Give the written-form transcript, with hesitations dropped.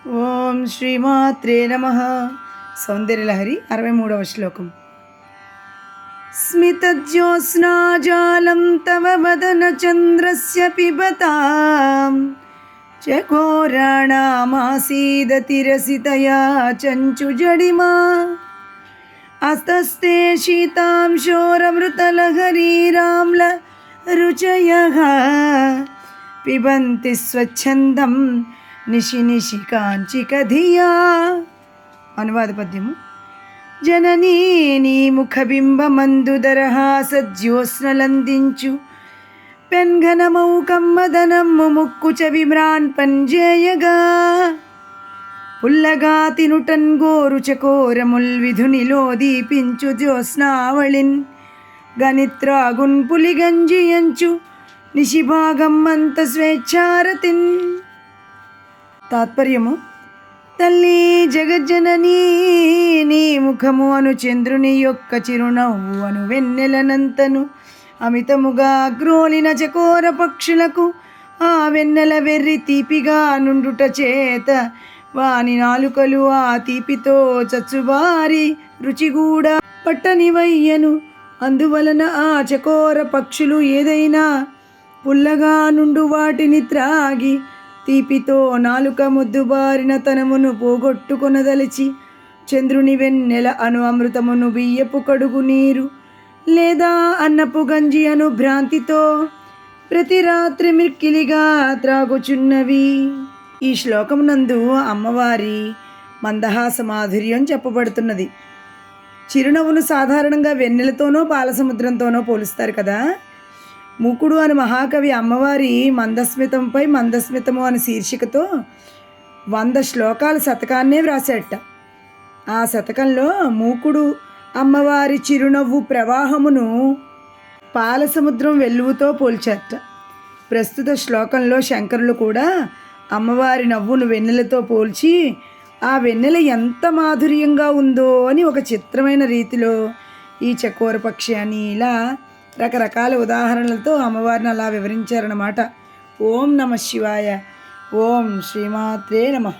ఓం శ్రీమాత్రే నమః. సౌందర్యలహరి 63వ శ్లోకం. స్మితజ్యోత్స్నాజాలం తవ వదన చంద్రస్య పిబతాం చకోరాణామాసీదతిరసితయా చంచుజడిమా అస్తస్తే శీతాంశోరమృతలహరీరామ్ల రుచయః పిబంతి స్వచ్ఛందం నిశి నిశి కాంచిక ధియా. అనువాద పద్యము. జననీ నీ ముఖబింబమందుదరహాసజ్యోత్స్నలందించు పెన్ఘనమౌకమ్మదనమ్ము ముక్కు చవిమ్రాన్ పంజేయగా పుల్లగా తినుటన్ గోరు చకోరముల్ విధునిలో దీపించు జ్యోత్స్నావళిన్ గనిత్రాగున్ పులిగంజియంచు నిశిభాగమ్మంత స్వేచ్ఛారతిన్. తాత్పర్యము. తల్లి జగజ్జననీ నీ ముఖము అను చంద్రుని యొక్క చిరునవ్వు అను వెన్నెలనంతను అమితముగా గ్రోలిన చకోర పక్షులకు ఆ వెన్నెల వెర్రి తీపిగా నుండుట చేత వాని నాలుకలు ఆ తీపితో చచ్చుబారి రుచిగూడా పట్టనివయ్యను. అందువలన ఆ చకోర పక్షులు ఏదైనా పుల్లగా నుండు వాటిని త్రాగి తీపితో నాలుక ముద్దుబారిన తనమును పోగొట్టుకొనదలిచి చంద్రుని వెన్నెల అను అమృతమును బియ్యపు కడుగు నీరు లేదా అన్నపు గంజి అను భ్రాంతితో ప్రతి రాత్రి మిక్కిలిగా త్రాగుచున్నవి. ఈ శ్లోకమునందు అమ్మవారి మందహాస మాధుర్యం చెప్పబడుతున్నది. చిరునవ్వును సాధారణంగా వెన్నెలతోనో పాలసముద్రంతోనో పోలుస్తారు కదా. మూకుడు అని మహాకవి అమ్మవారి మందస్మితంపై మందస్మితము అని శీర్షికతో 100 శ్లోకాల శతకాన్నే వ్రాసాడట. ఆ శతకంలో మూకుడు అమ్మవారి చిరునవ్వు ప్రవాహమును పాలసముద్రం వెల్లువతో పోల్చారట. ప్రస్తుత శ్లోకంలో శంకరులు కూడా అమ్మవారి నవ్వును వెన్నెలతో పోల్చి ఆ వెన్నెల ఎంత మాధుర్యంగా ఉందో అని ఒక చిత్రమైన రీతిలో ఈ చకోర పక్షి అని ఇలా రకరకాల ఉదాహరణలతో అమ్మవారిని అలా వివరించారన్నమాట. ఓం నమః శివాయ. ఓం శ్రీమాత్రే నమః.